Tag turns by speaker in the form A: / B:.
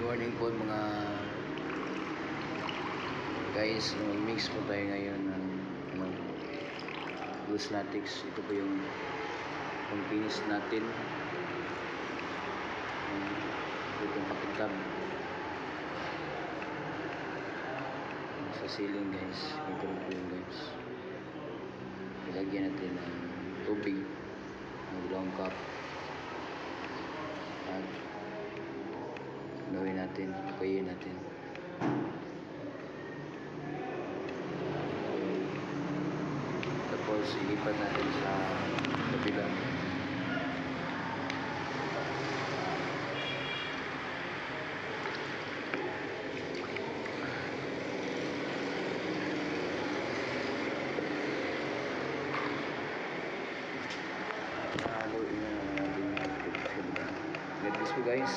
A: morning po mga guys. Mag-mix po tayo ngayon ng loose latex. Ito po yung finish natin. Ito yung pakitab sa ceiling guys. Ito po yung guys. Ilagyan natin ng tubig, ng long cup, at gawin natin, pakayin natin. Tapos ilipat natin sa kabila. Haluin na natin yung kabila. God bless po guys.